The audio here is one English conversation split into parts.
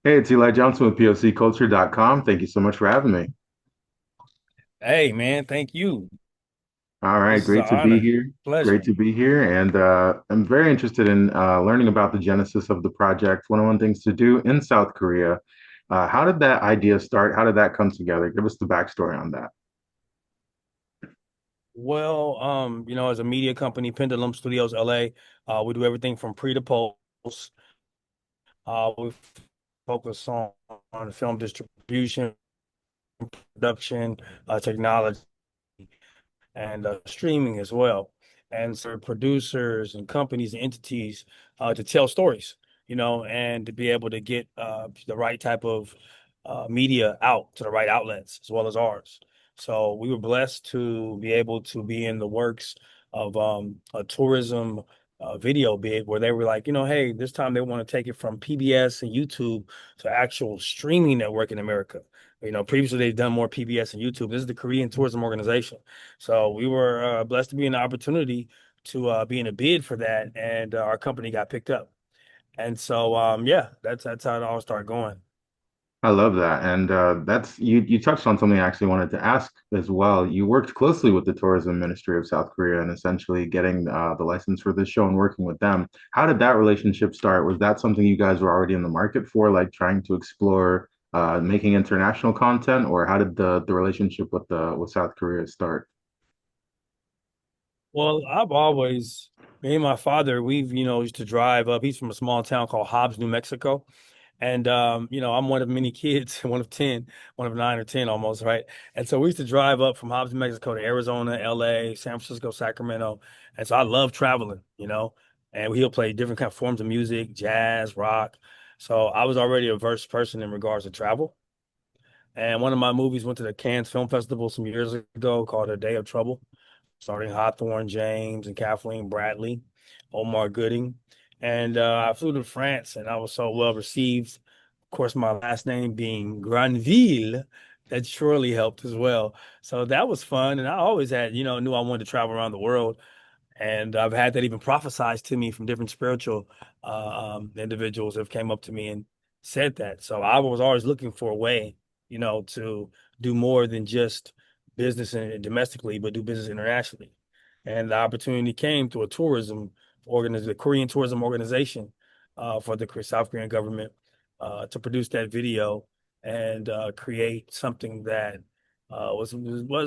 Hey, it's Eli Johnson with POCculture.com. Thank you so much for having me. Hey, man, thank you. All right, This is an great to be honor. here. Great Pleasure. to be here. And I'm very interested in learning about the genesis of the project. One of the things to do in South Korea. How did that idea start? How did that come together? Give us the backstory on that. Well, as a media company, Pendulum Studios LA, we do everything from pre to post. We focus on film distribution, production, technology, and streaming as well. And so producers and companies and entities to tell stories, and to be able to get the right type of media out to the right outlets as well as ours. So we were blessed to be able to be in the works of a tourism video bid where they were like, hey, this time they want to take it from PBS and YouTube to actual streaming network in America. Previously they've done more PBS and YouTube. This is the Korean Tourism Organization. So we were blessed to be in the opportunity to be in a bid for that, and our company got picked up. And so, yeah, that's how it all started going. I love that. And that's you touched on something I actually wanted to ask as well. You worked closely with the Tourism Ministry of South Korea and essentially getting the license for this show and working with them. How did that relationship start? Was that something you guys were already in the market for, like trying to explore making international content, or how did the relationship with the with South Korea start? Well, me and my father, we've, used to drive up. He's from a small town called Hobbs, New Mexico. And I'm one of many kids, one of 10, one of 9 or 10 almost, right? And so we used to drive up from Hobbs, New Mexico to Arizona, LA, San Francisco, Sacramento. And so I love traveling. And he'll play different kind of forms of music, jazz, rock. So I was already a versed person in regards to travel. And one of my movies went to the Cannes Film Festival some years ago called A Day of Trouble, starring Hawthorne James and Kathleen Bradley, Omar Gooding. And I flew to France and I was so well received. Of course, my last name being Granville, that surely helped as well. So that was fun. And I always had, knew I wanted to travel around the world. And I've had that even prophesized to me from different spiritual individuals that have came up to me and said that. So I was always looking for a way, to do more than just business and domestically, but do business internationally. And the opportunity came to a tourism organization, the Korean Tourism Organization, for the South Korean government, to produce that video and create something that was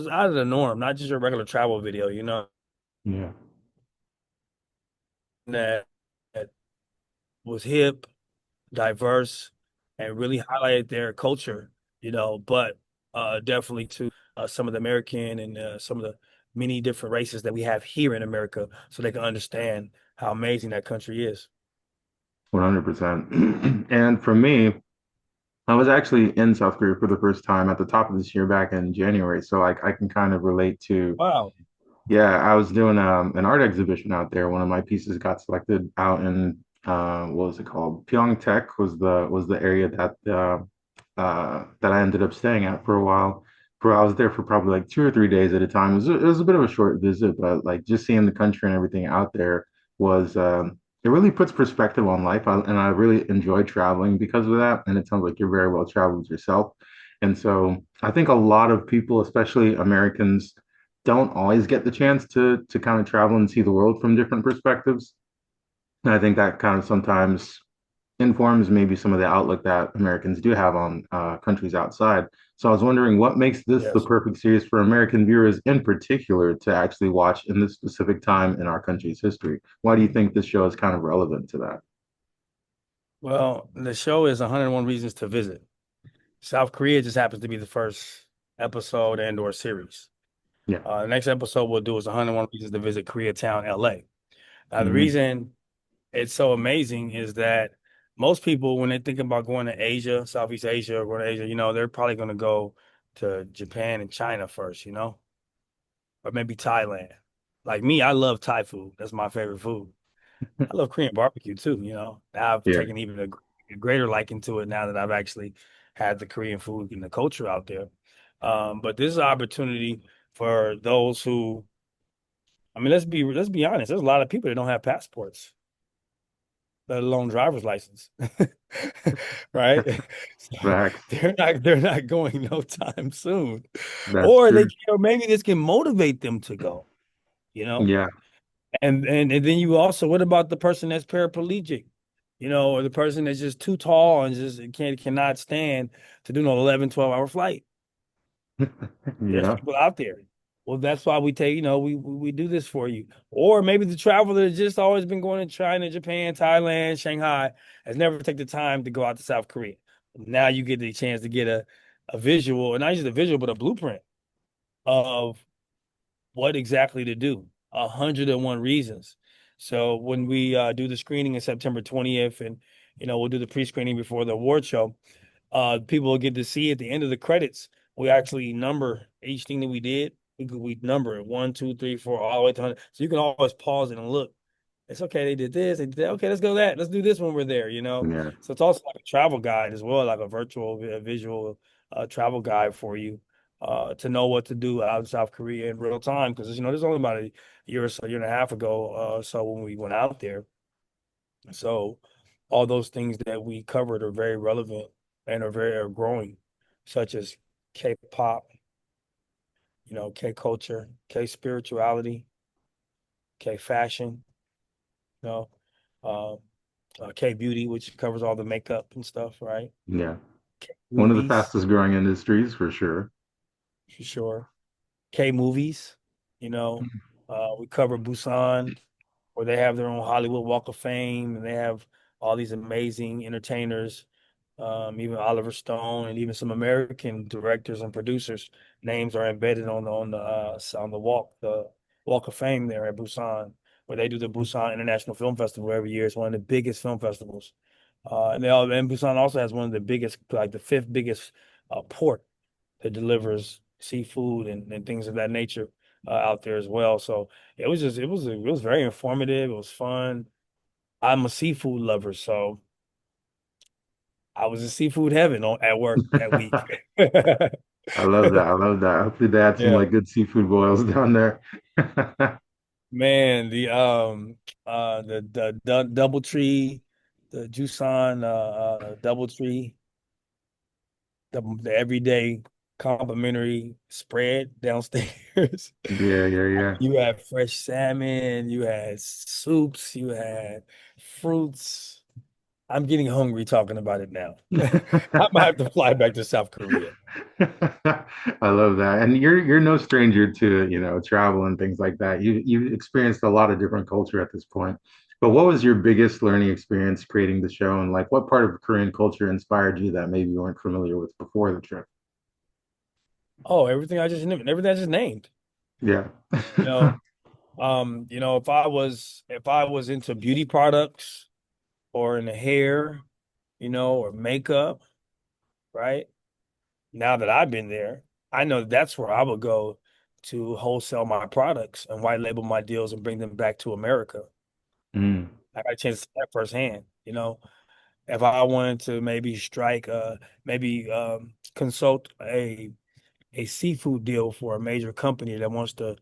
out of the norm, not just a regular travel video. Yeah. That was hip, diverse, and really highlighted their culture, but definitely to some of the American and some of the many different races that we have here in America so they can understand how amazing that country is. 100%. And for me, I was actually in South Korea for the first time at the top of this year back in January. So I can kind of relate to, Wow. yeah, I was doing an art exhibition out there. One of my pieces got selected out in what was it called? Pyeongtaek was the area that I ended up staying at for a while. I was there for probably like 2 or 3 days at a time. It was a bit of a short visit, but like just seeing the country and everything out there was it really puts perspective on life. And I really enjoy traveling because of that. And it sounds like you're very well traveled yourself. And so I think a lot of people, especially Americans, don't always get the chance to kind of travel and see the world from different perspectives. And I think that kind of sometimes informs maybe some of the outlook that Americans do have on countries outside. So I was wondering what makes this the Yes. perfect series for American viewers in particular to actually watch in this specific time in our country's history? Why do you think this show is kind of relevant to that? Well, the show is 101 Reasons to Visit. South Korea just happens to be the first episode and or series. Yeah. The next episode we'll do is 101 Reasons to Visit Koreatown, LA. Now, the Hmm. reason it's so amazing is that most people, when they think about going to Asia, Southeast Asia, or going to Asia, they're probably going to go to Japan and China first, or maybe Thailand. Like me, I love Thai food. That's my favorite food. I love Korean barbecue too. Now I've Yeah. taken even a greater liking to it now that I've actually had the Korean food and the culture out there. But this is an opportunity for those I mean, let's be honest. There's a lot of people that don't have passports. let alone driver's license. Right? So Facts. they're not going no time soon. That's true. Or maybe this can motivate them to go, you know? Yeah. And then you also, what about the person that's paraplegic? Or the person that's just too tall and just cannot stand to do an 11, 12-hour flight. There's Yeah. people out there. Well, that's why we take, we do this for you. Or maybe the traveler that's just always been going to China, Japan, Thailand, Shanghai, has never taken the time to go out to South Korea. Now you get the chance to get a visual, and not just a visual, but a blueprint of what exactly to do. 101 reasons. So when we do the screening in September 20th, and we'll do the pre-screening before the award show, people will get to see at the end of the credits. We actually number each thing that we did. We number it 1, 2, 3, 4, all the way to 100. So you can always pause it and look. It's okay. They did this. They did that. Okay, let's go that. Let's do this when we're there. Yeah. So it's also like a travel guide as well, like a virtual, visual travel guide for you to know what to do out in South Korea in real time. Because there's only about a year or so, year and a half ago, so when we went out there. So all those things that we covered are very relevant and are growing, such as K-pop, K-culture, K-spirituality, K-fashion, you know, uh, K-beauty, which covers all the makeup and stuff, right? Yeah. One of the K-movies, fastest growing industries for sure. for sure. K-movies, we cover Busan, where they have their own Hollywood Walk of Fame, and they have all these amazing entertainers, even Oliver Stone, and even some American directors and producers. Names are embedded on the Walk of Fame there at Busan, where they do the Busan International Film Festival every year. It's one of the biggest film festivals, and Busan also has one of the biggest, like the fifth biggest port that delivers seafood and things of that nature out there as well. So it was very informative. It was fun. I'm a seafood lover, so I was in seafood heaven at work that week. I love that. I love that. Hopefully they had some Yeah, like good seafood boils down there. man, the double tree, the Jusan double tree, the everyday complimentary spread downstairs. Yeah, yeah, You had fresh salmon, you had soups, you had fruits. I'm getting hungry talking about it now. I might have to fly back to South Korea. I love that. And you're no stranger to, travel and things like that. You've experienced a lot of different culture at this point. But what was your biggest learning experience creating the show? And like what part of Korean culture inspired you that maybe you weren't familiar with before the trip? Oh, everything I just named. Yeah. You know, if I was into beauty products or in the hair, or makeup, right? Now that I've been there, I know that's where I would go to wholesale my products and white label my deals and bring them back to America. Mm, I got a chance to see that firsthand. If I wanted to maybe maybe consult a seafood deal for a major company that wants to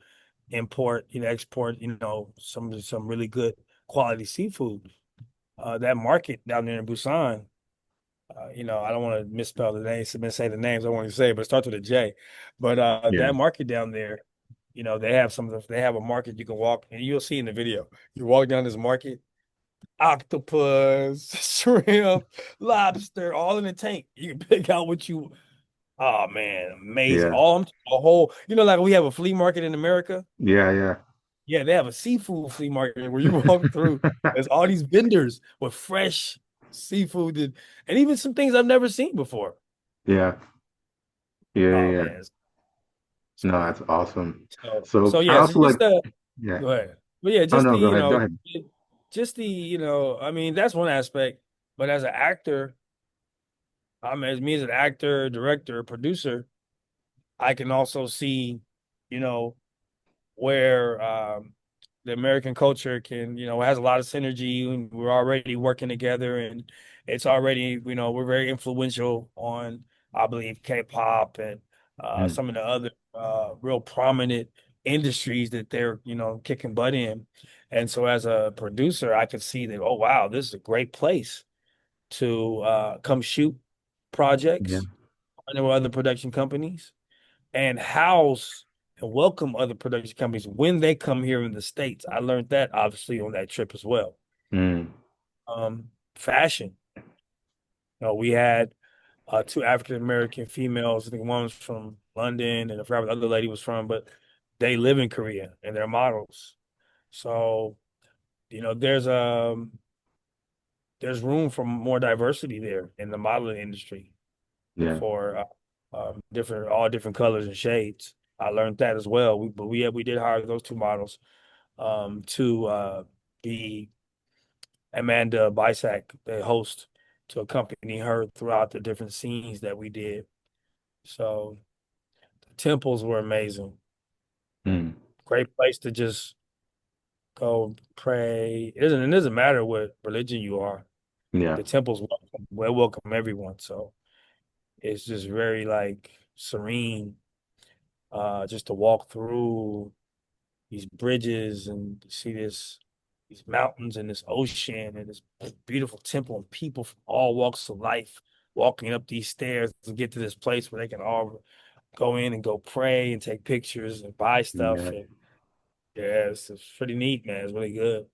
import, export, some really good quality seafood. That market down there in Busan, I don't want to misspell the names, say the names I want to say, but it starts with a J. But yeah. that market down there, they have a market you can walk, and you'll see in the video. You walk down this market, octopus, shrimp, lobster, all in a tank. You can pick out what you. Oh man, amazing! Yeah. A whole, like we have a flea market in America. Yeah, yeah. Yeah, they have a seafood flea market where you walk through. There's all these vendors with fresh seafood and even some things I've never seen before. Yeah. Yeah, yeah, Oh yeah. man, it's No, great. that's awesome. So So I yeah, so also like, just yeah. go ahead. But yeah, Oh just no, go ahead. Go ahead. I mean, that's one aspect. But as an actor, as me as an actor, director, producer, I can also see, you know, where the American culture has a lot of synergy, and we're already working together, and it's already, we're very influential on, I believe, K-pop and Mm, some of the other real prominent industries that they're, kicking butt in. And so as a producer, I could see that, oh wow, this is a great place to come shoot Yeah. projects, partner with other production companies, and house and welcome other production companies when they come here in the States. I learned that obviously on that trip as well. Mm. Fashion. We had two African American females. I think one was from London and I forgot where the other lady was from, but they live in Korea and they're models. So, there's room for more diversity there in the modeling industry Yeah. for different all different colors and shades. I learned that as well. We did hire those two models to be Amanda Bisak, the host, to accompany her throughout the different scenes that we did. So the temples were amazing. Mm. Great place to just go pray. It doesn't matter what religion you are. Yeah. The temples welcome everyone. So it's just very like serene, just to walk through these bridges and see these mountains and this ocean and this beautiful temple and people from all walks of life walking up these stairs to get to this place where they can all go in and go pray and take pictures and buy stuff. Yeah. And yeah, it's pretty neat, man. It's really good.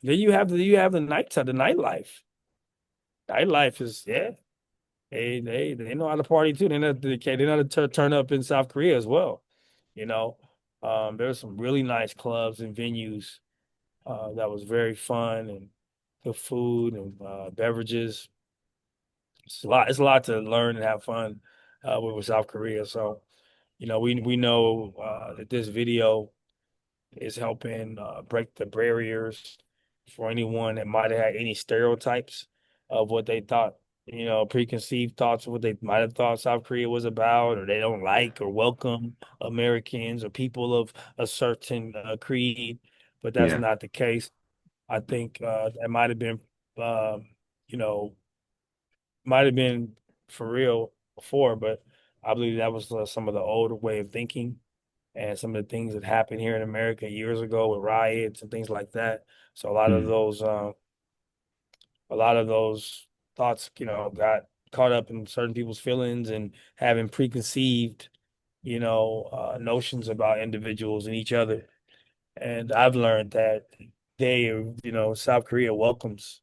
Then you have the nightlife. Nightlife is, yeah. They know how to party too. They know how to turn up in South Korea as well. You know, there's some really nice clubs and venues that was very fun and good food and beverages. It's a lot to learn and have fun with South Korea. So, we know that this video is helping break the barriers for anyone that might have had any stereotypes of what they thought, preconceived thoughts of what they might have thought South Korea was about, or they don't like or welcome Americans or people of a certain creed. But that's Yeah. not the case. I think that uh, you know, might have been for real before, but I believe that was some of the older way of thinking and some of the things that happened here in America years ago with riots and things like that. So Mm. a lot of those thoughts, got caught up in certain people's feelings and having preconceived, notions about individuals and each other. And I've learned that South Korea welcomes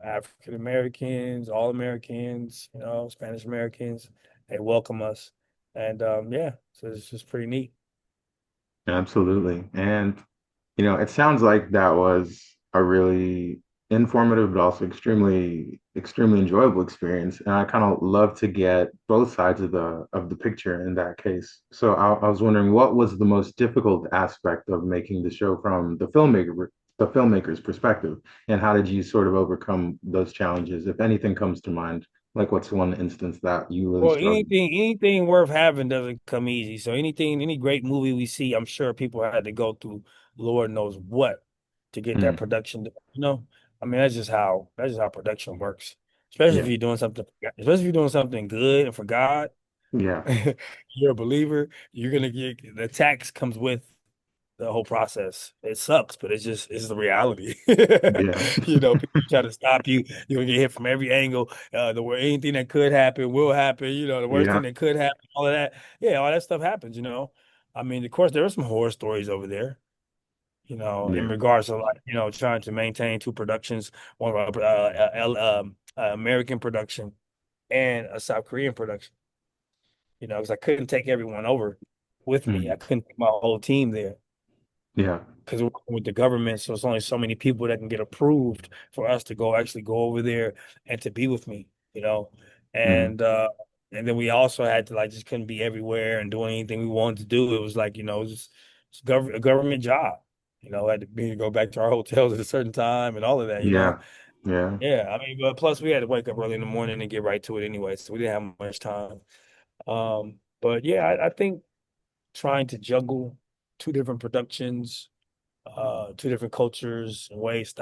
African Americans, all Americans, Spanish Americans. They welcome us, and yeah, so it's just pretty neat. Absolutely. And it sounds like that was a really informative, but also extremely, extremely enjoyable experience. And I kind of love to get both sides of the picture in that case. So I was wondering, what was the most difficult aspect of making the show from the filmmaker's perspective, and how did you sort of overcome those challenges, if anything comes to mind? Like, what's one instance that you really Well, struggled? anything worth having doesn't come easy. So any great movie we see, I'm sure people had to go through Lord knows what to get that Mm. production done, I mean, that's just how production works. Especially if Yeah. you're doing something, especially if you're doing something good and for God, Yeah. you're a believer, you're gonna get the tax comes with the whole process. It sucks, but it's the reality. Yeah. People try to stop you. You're gonna get hit from every angle. The way anything that could happen will happen. The worst thing Yeah. that could happen, all of that. Yeah, all that stuff happens. I mean, of course, there are some horror stories over there. In Yeah. regards to like trying to maintain two productions, one American production and a South Korean production. Because I couldn't take everyone over with me. I Mm. couldn't take my whole team there Yeah. because we're working with the government, so it's only so many people that can get approved for us to go over there and to be with me. Mm. And then we also had to like just couldn't be everywhere and do anything we wanted to do. It was like, it's a government job. Had to be to go back to our hotels at a certain time and all of that. Yeah. Yeah. Yeah, I mean, but plus we had to wake up early in the morning and get right to it anyway, so we didn't have much time. But yeah, I think trying to juggle two different productions, two different cultures and ways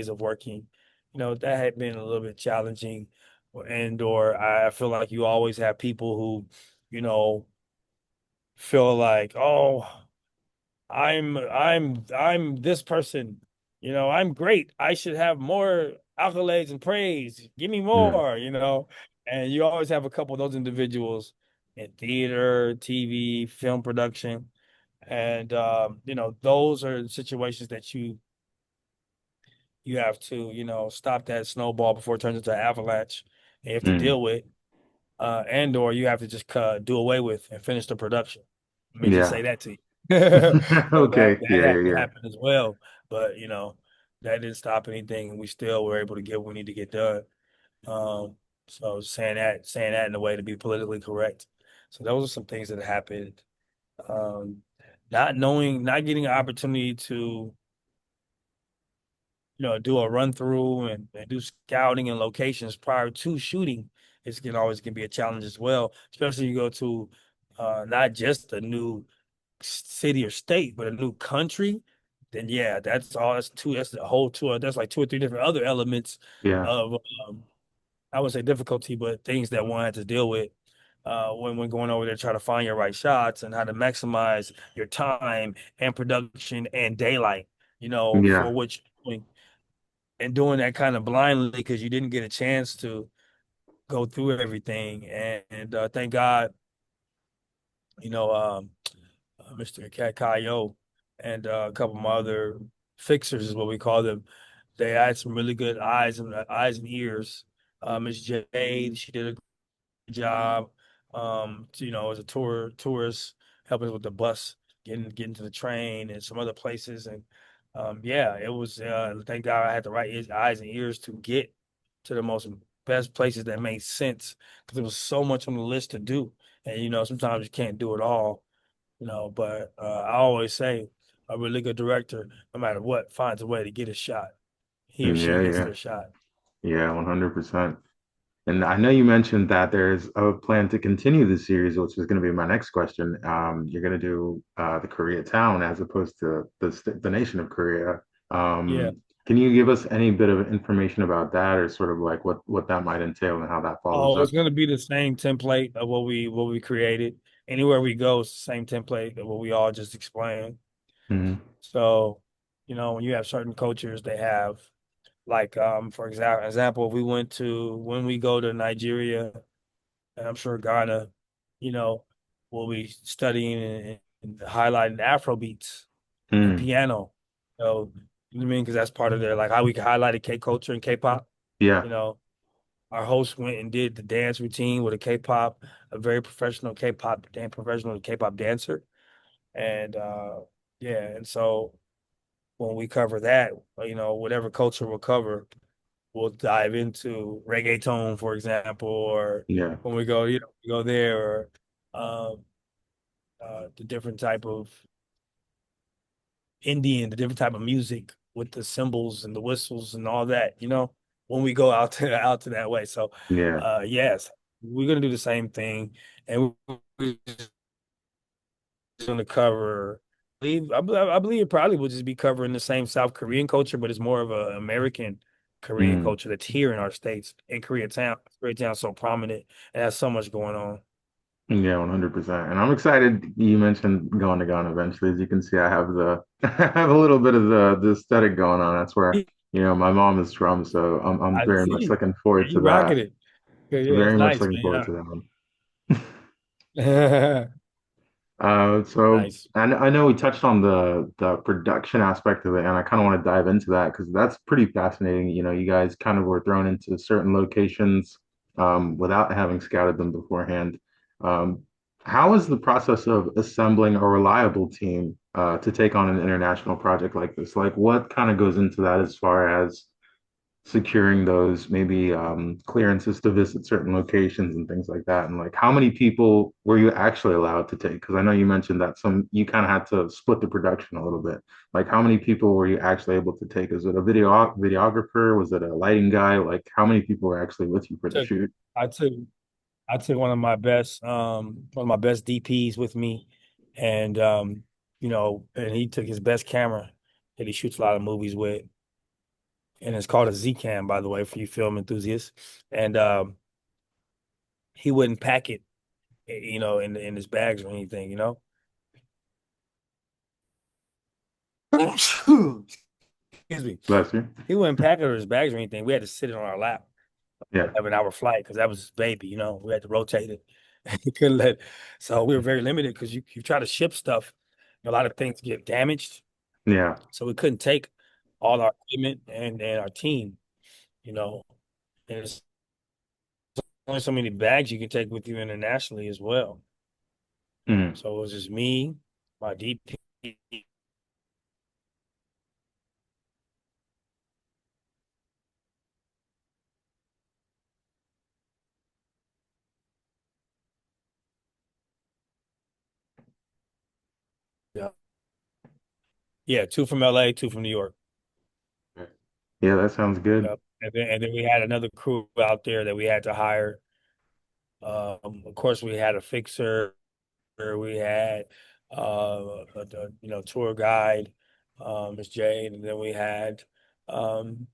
of working. That had been a little bit challenging. And or I feel like you always have people who, you know, feel like, oh, I'm this person. I'm great. I should have more accolades and praise. Give me Yeah. more. And you always have a couple of those individuals in theater, TV, film production. And those are situations that you have to, stop that snowball before it turns into an avalanche. And you have to Mm. deal with, and or you have to just do away with and finish the production. Let me just Yeah. say that to you. So that Okay. that Yeah, had yeah, to yeah. happen as well. But that didn't stop anything, and we still were able to get what we need to get done. Um, so saying that in a way to be politically correct. So those are some things that happened. Um, not getting an opportunity to do a run through and do scouting and locations prior to shooting can be a challenge as well, especially you go to not just a new city or state, but a new country. Then yeah, that's the whole tour. That's like two or three different other elements Yeah. of I would say difficulty, but things that one had to deal with when going over there trying to find your right shots and how to maximize your time and production and daylight, Yeah. for which and doing that kind of blindly because you didn't get a chance to go through everything. And thank God, you know, um, Mr. Kakayo and a couple of my other fixers is what we call them. They had some really good eyes and ears. Miss Jade, she did a job. As a tourist, helping with the bus, getting to the train and some other places. And yeah, it was thank God I had the right eyes and ears to get to the most best places that made sense because there was so much on the list to do. And sometimes you can't do it all, but I always say a really good director, no matter what, finds a way to get a shot. He or she Yeah, gets yeah. their shot. Yeah, 100%. And I know you mentioned that there's a plan to continue the series, which is going to be my next question. You're going to do the Koreatown as opposed to the nation of Korea. Yeah. Can you give us any bit of information about that, or sort of like what that might entail and how that follows Oh, up? it's gonna be the same template of what we created. Anywhere we go, it's the same template of what we all just explained. Hmm. So, when you have certain cultures, they have like for example, if we went to when we go to Nigeria, and I'm sure Ghana, you know, we'll be studying and highlighting Afro beats and Mm. piano. So, you know what I mean? Because that's part of their like how we highlighted K culture and K-pop. Yeah, You know, our host went and did the dance routine with a very professional K-pop dancer. And yeah, and so when we cover that, whatever culture we'll cover, we'll dive into reggaeton, for example, or yeah, when we go there, or um, the different type of the different type of music with the cymbals and the whistles and all that, when we go out to that way. So, yeah, yes, we're gonna do the same thing, and we're gonna cover. I believe it probably will just be covering the same South Korean culture, but it's more of a American Korean mm. culture that's here in our states in Koreatown. Koreatown's so prominent and has so much going on. Yeah, 100%. And I'm excited you mentioned going to Ghana eventually. As you can see, I have I have a little bit of the aesthetic going on. That's where, my mom is from, so I'm I very much see. looking Yeah, forward to you that. rocking it. Yeah, yeah, it's Very much nice, looking forward to man. that one. Yeah. So Nice. I know we touched on the production aspect of it, and I kind of want to dive into that because that's pretty fascinating. You guys kind of were thrown into certain locations without having scouted them beforehand. Um, how is the process of assembling a reliable team to take on an international project like this? Like, what kind of goes into that as far as securing those maybe clearances to visit certain locations and things like that? And like, how many people were you actually allowed to take? Because I know you mentioned that you kind of had to split the production a little bit. Like, how many people were you actually able to take? Is it a videographer? Was it a lighting guy? Like, how many people were actually with you for the Took shoot? I took I took one of my best DPs with me, and and he took his best camera that he shoots a lot of movies with, and it's called a Z Cam, by the way, for you film enthusiasts. And he wouldn't pack it, in his bags or anything. Excuse me. Bless you. He wouldn't pack it or his bags or anything. We had to sit it on our lap, Yeah. have an hour flight because that was his baby. We had to rotate it. You couldn't let. So we were very limited because you try to ship stuff, a lot of things get damaged. Yeah. So we couldn't take all our equipment and our team. You know, and there's only so many bags you can take with you internationally as well. Mm. So it was just me, my DP. Yeah, yeah, two from LA, two from New York. Yeah, that sounds good. Yep. And then we had another crew out there that we had to hire. Of course, we had a fixer. We had tour guide, Miss Jade, and um,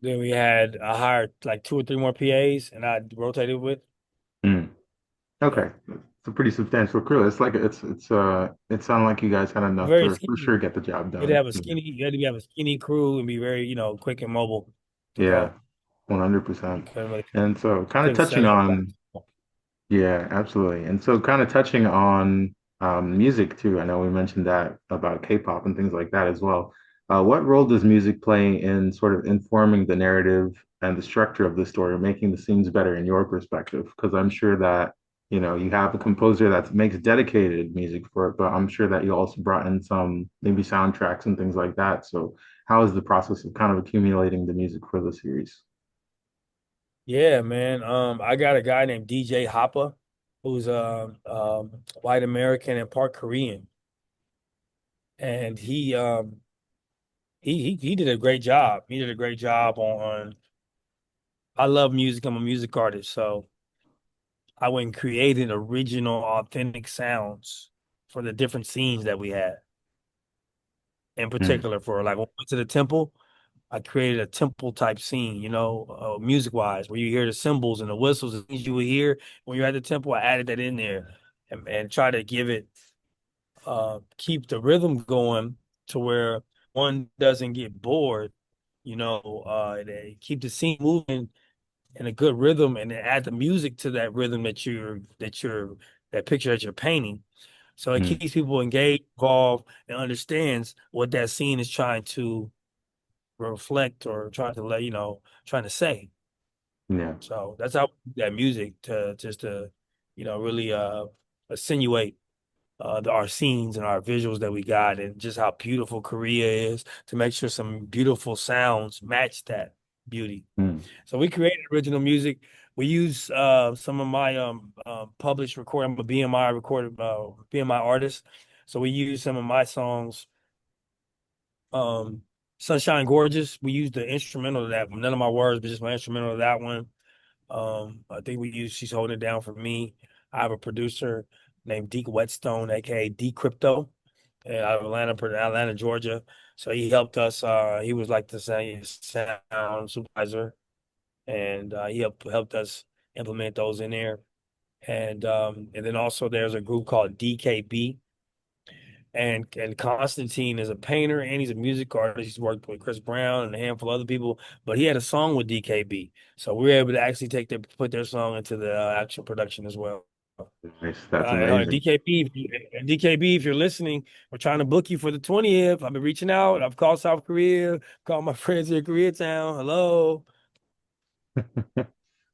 then we had I hired like two or three more PAs, and I rotated with. Mm. Yeah, Okay. It's a pretty substantial crew. It's like it sounded like you guys had enough very to for skinny. sure get the job You had to done. have a skinny. You had to have a skinny crew and be very, quick and mobile to Yeah, go. You 100%. couldn't really, And so kind of couldn't set touching up on like. Yeah, absolutely. And so kind of touching on music too. I know we mentioned that about K-pop and things like that as well. What role does music play in sort of informing the narrative and the structure of the story, making the scenes better in your perspective? Because I'm sure that, you have a composer that makes dedicated music for it, but I'm sure that you also brought in some maybe soundtracks and things like that. So how is the process of kind of accumulating the music for the series? Yeah, man. I got a guy named DJ Hoppa, who's white American and part Korean, and he did a great job. He did a great job on. I love music. I'm a music artist, so I went and created original, authentic sounds for the different scenes that we had. In Mm, particular, for like when we went to the temple, I created a temple type scene, music wise, where you hear the cymbals and the whistles and things you would hear when you're at the temple. I added that in there and try to keep the rhythm going to where one doesn't get bored, they keep the scene moving in a good rhythm and then add the music to that rhythm that picture that you're painting. So it mm, keeps people engaged, involved, and understands what that scene is trying to reflect or trying to say. yeah. So that's how that music to just to really insinuate our scenes and our visuals that we got, and just how beautiful Korea is, to make sure some beautiful sounds match that beauty. Mm, So we created original music. We use some of my published recording. I'm a BMI artist. So we use some of my songs. Um, Sunshine Gorgeous. We used the instrumental of that. None of my words, but just my instrumental of that one. I think we used She's Holding It Down for Me. I have a producer named Deke Whetstone, aka D Crypto, out of Atlanta, Georgia. So he helped us. He was like the sound supervisor, and he helped us implement those in there. And then also there's a group called DKB, and Constantine is a painter and he's a music artist. He's worked with Chris Brown and a handful of other people, but he had a song with DKB, so we were able to actually put their song into the actual production as well. nice. That's And amazing. DKB, if you're listening, we're trying to book you for the 20th. I've been reaching out. I've called South Korea, called my friends here in Koreatown. Hello.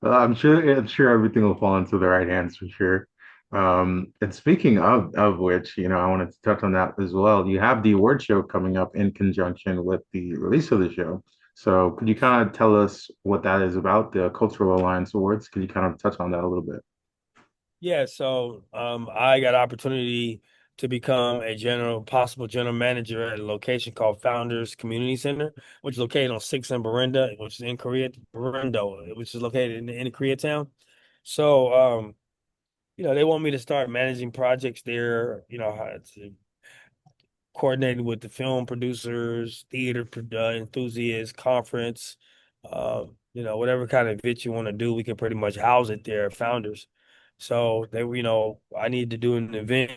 I'm sure everything will fall into the right hands for sure. And speaking of which, I wanted to touch on that as well. You have the award show coming up in conjunction with the release of the show. So could you kind of tell us what that is about, the Cultural Alliance Awards? Could you kind of touch on that a little bit? Yeah, so I got opportunity to become possible general manager at a location called Founders Community Center, which is located on 6th and Berenda, which is in Korea, Berendo, which is located in Koreatown. So, they want me to start managing projects there, how to coordinate with the film producers, enthusiasts, conference, whatever kind of event you want to do, we can pretty much house it there, Founders. So I need to do an event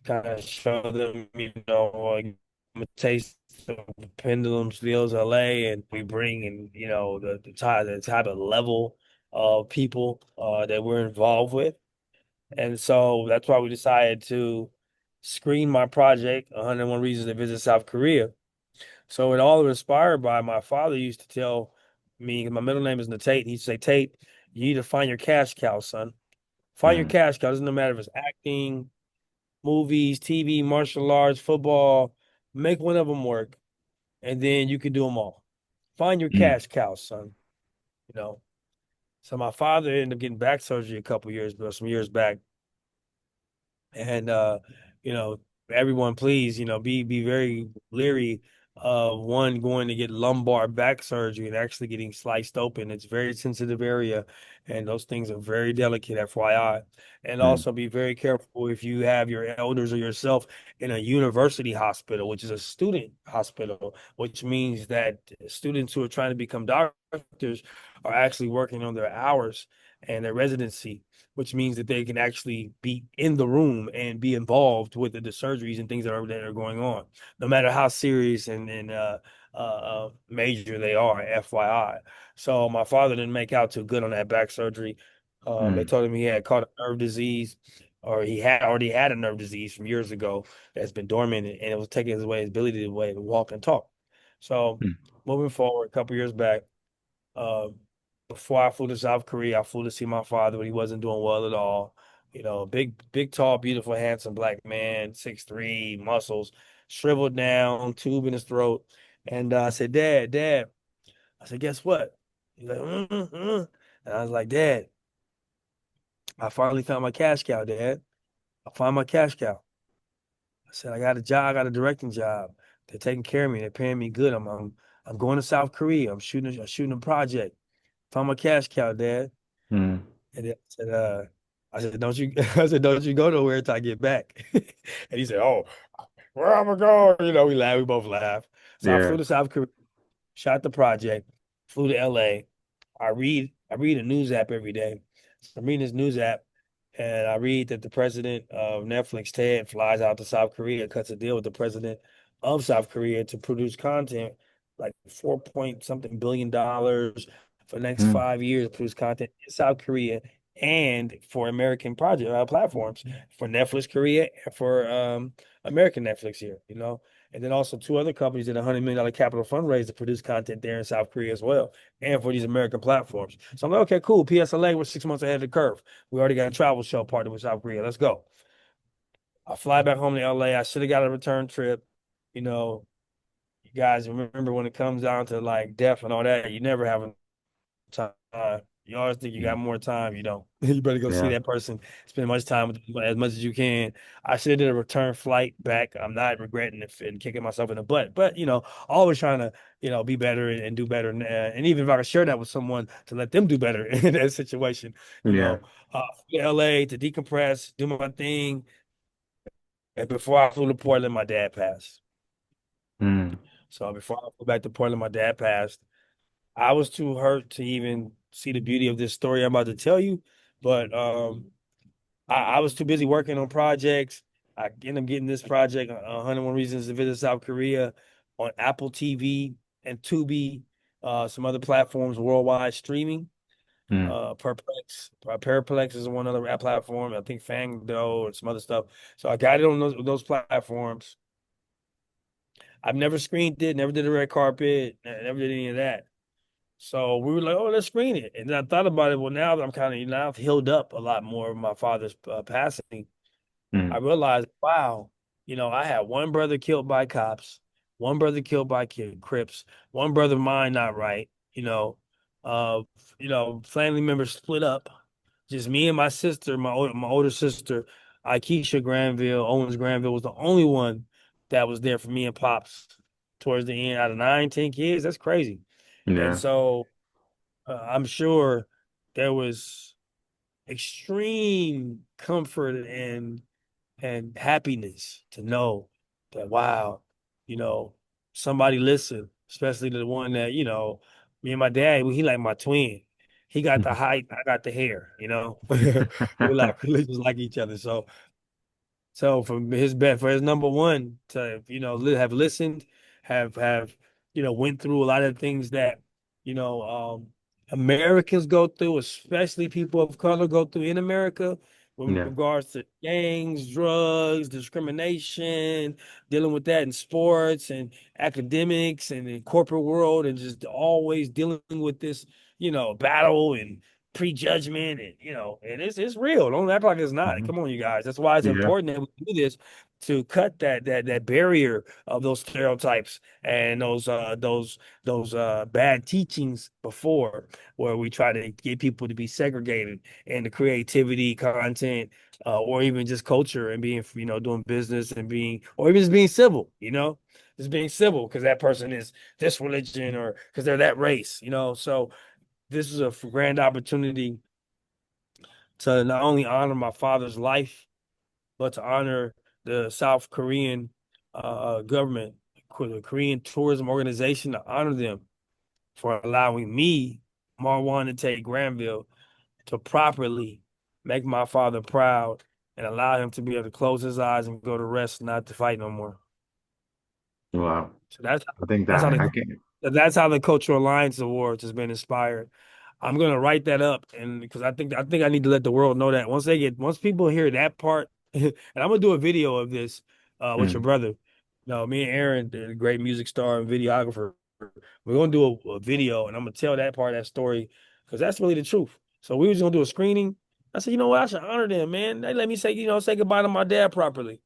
kind of show them, a taste of Pendulum Steals LA, and we bring in, the type of level of people that we're involved with. And so that's why we decided to screen my project, 101 Reasons to Visit South Korea. So it all was inspired by my father used to tell me, my middle name is Tate. He'd say, Tate, you need to find your cash cow, son. Find your Mm, cash cow. Doesn't matter if it's acting, movies, TV, martial arts, football. Make one of them work, and then you can do them all. Find your mm, cash cow, son. You know. So my father ended up getting back surgery a couple years, but some years back, and you know, everyone please, be very leery of one going to get lumbar back surgery and actually getting sliced open. It's a very sensitive area, and those things are very delicate, FYI. And mm, also be very careful if you have your elders or yourself in a university hospital, which is a student hospital, which means that students who are trying to become doctors are actually working on their hours and their residency, which means that they can actually be in the room and be involved with the surgeries and things that are going on, no matter how serious and major they are, FYI. So my father didn't make out too good on that back surgery. They mm, told him he had caught a nerve disease, or he had already had a nerve disease from years ago that's been dormant, and it was taking away his ability to walk and talk. So mm, moving forward, a couple years back. Uh, Before I flew to South Korea, I flew to see my father, but he wasn't doing well at all. Big, tall, beautiful, handsome black man, 6'3", muscles, shriveled down, tube in his throat. And I said, Dad, I said, guess what? He's like, And I was like, Dad, I finally found my cash cow, Dad. I found my cash cow. I said, I got a job, I got a directing job. They're taking care of me. They're paying me good. I'm going to South Korea. I'm shooting a project. Found my cash cow, Dad. mm. And then I said, don't you, I said, don't you go nowhere until I get back. And he said, oh, where am I going? We laughed, we both laughed. So I flew Yeah. to South Korea, shot the project, flew to LA. I read a news app every day. So I'm reading this news app, and I read that the president of Netflix, Ted, flies out to South Korea, cuts a deal with the president of South Korea to produce content, like 4 point something billion for the next Mm, 5 years, produce content in South Korea and for American project platforms, for Netflix Korea, and for American Netflix here, and then also two other companies did $100 million capital fundraise to produce content there in South Korea as well, and for these American platforms. So I'm like, okay, cool. PSLA, we're 6 months ahead of the curve. We already got a travel show partner with South Korea. Let's go. I fly back home to LA. I should have got a return trip. You know, you guys remember when it comes down to like death and all that, you never have time. You always think you got mm. more time. You don't. You better go see Yeah. that person, spend much time with them, as much as you can. I should have did a return flight back. I'm not regretting it and kicking myself in the butt, but always trying to be better and do better. And even if I could share that with someone to let them do better in that situation, you Yeah. know, to LA to decompress, do my thing. And before I flew to Portland, my dad passed. Mm, So before I flew back to Portland, my dad passed. I was too hurt to even see the beauty of this story I'm about to tell you, but I was too busy working on projects. I ended up getting this project, 101 Reasons to Visit South Korea, on Apple TV and Tubi, some other platforms worldwide streaming. mm, Perplex is one other app platform. I think Fango and some other stuff. So I got it on those platforms. I've never screened it, never did a red carpet, never did any of that. So we were like, oh, let's screen it. And then I thought about it. Well, now that I'm kind of, now I've healed up a lot more of my father's passing. I mm. realized, wow, I had one brother killed by cops, one brother killed by Crips, one brother mine not right. Uh, family members split up. Just me and my sister, my older sister, Aikisha Granville, Owens Granville was the only one that was there for me and pops towards the end. Out of 9, 10 kids, that's crazy. And Yeah. so I'm sure there was extreme comfort and happiness to know that, wow, you know, somebody listened, especially to the one that, me and my dad, he like my twin. He got the height, I got the hair. We like really just like each other. So So for his number one to, have listened, have, went through a lot of things that, you know, um, Americans go through, especially people of color go through in America, with Yeah. regards to gangs, drugs, discrimination, dealing with that in sports and academics and in corporate world, and just always dealing with this, battle and prejudgment, and and it's real. Don't act like it's not. Mhm. Come on, you guys. That's why it's Yeah. important that we do this to cut that barrier of those stereotypes and those bad teachings before, where we try to get people to be segregated and the creativity, content, or even just culture and being, doing business and being, or even just being civil, just being civil because that person is this religion or because they're that race. So this is a grand opportunity to not only honor my father's life, but to honor the South Korean government, the Korean Tourism Organization, to honor them for allowing me, Marwan Granville, to properly make my father proud and allow him to be able to close his eyes and go to rest, not to fight no more. Wow. So that's I think that's how that the I can. that's how the Cultural Alliance Awards has been inspired. I'm gonna write that up, and because I think I need to let the world know that once people hear that part, and I'm gonna do a video of this with your Mm, brother. No, me and Aaron, the great music star and videographer, we're gonna do a video, and I'm gonna tell that part of that story because that's really the truth. So we was gonna do a screening. I said, you know what, I should honor them, man. They let me say goodbye to my dad properly.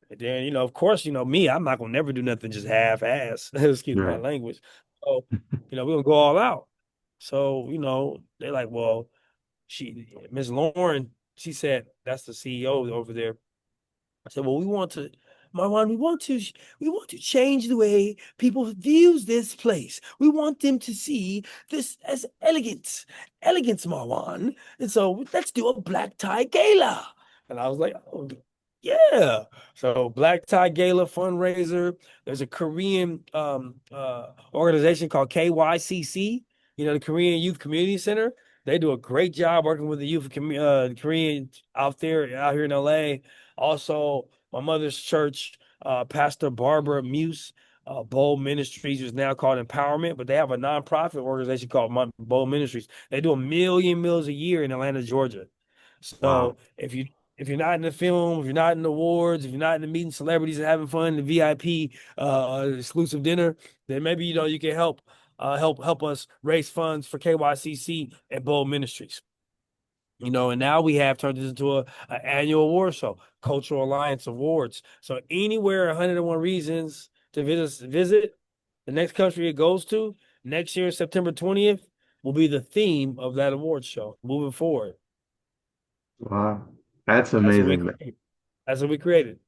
And then, of course, me, I'm not gonna never do nothing just half-ass. Excuse my right. language. So, we're gonna go all out. So, they're like, well, Miss Lauren, she said, that's the CEO over there. I said, well, Marwan, we want to change the way people views this place. We want them to see this as elegance, Marwan. And so let's do a black tie gala. And I was like, oh, yeah. So black tie gala fundraiser. There's a Korean organization called KYCC, the Korean Youth Community Center. They do a great job working with the Korean out here in LA. Also, my mother's church, Pastor Barbara Muse, Bold Ministries, is now called Empowerment, but they have a nonprofit organization called Bold Ministries. They do 1 million meals a year in Atlanta, Georgia. Wow. So if you're not in the film, if you're not in the awards, if you're not in the meeting celebrities and having fun, the VIP exclusive dinner, then maybe you can help us raise funds for KYCC and Bold Ministries. And now we have turned this into an annual award show, Cultural Alliance Awards. So anywhere 101 reasons to visit, the next country it goes to next year, September 20th, will be the theme of that award show moving forward. Wow. That's That's what we amazing. created. That's what we created.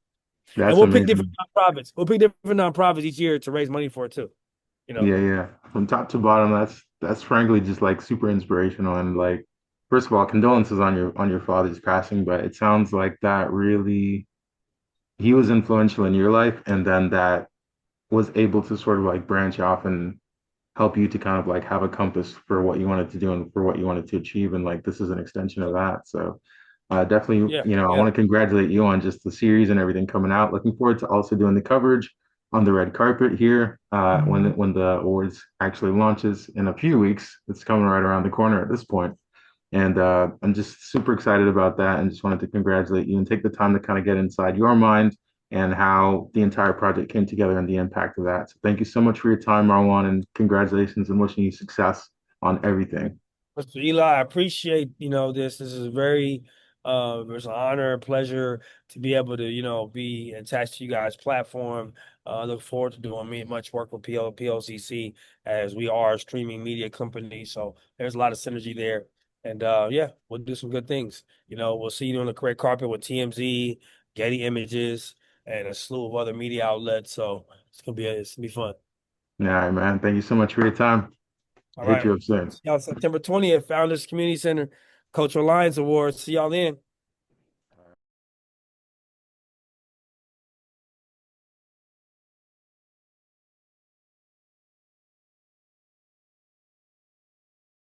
And That's we'll pick different amazing. nonprofits. We'll pick different nonprofits each year to raise money for it too. You know. Yeah, yeah. From top to bottom, that's frankly just like super inspirational and like first of all, condolences on your father's passing, but it sounds like that really he was influential in your life and then that was able to sort of like branch off and help you to kind of like have a compass for what you wanted to do and for what you wanted to achieve. And like this is an extension of that. So definitely, Yeah, I yeah. want to congratulate you on just the series and everything coming out. Looking forward to also doing the coverage on the red carpet here when the awards actually launches in a few weeks. It's coming right around the corner at this point. And I'm just super excited about that and just wanted to congratulate you and take the time to kind of get inside your mind and how the entire project came together and the impact of that. So thank you so much for your time, Marwan, and congratulations and wishing you success on everything. Mr. Eli, I appreciate, this. This is very it's an honor and pleasure to be able to, be attached to you guys' platform. I look forward to doing much work with POCC as we are a streaming media company. So there's a lot of synergy there. And yeah, we'll do some good things. We'll see you on the red carpet with TMZ, Getty Images, and a slew of other media outlets. So it's gonna be fun. All right, man. Thank you so much for your time. All Hit right. you up soon. See y'all September 20th, Founders Community Center, Cultural Alliance Awards. See y'all then.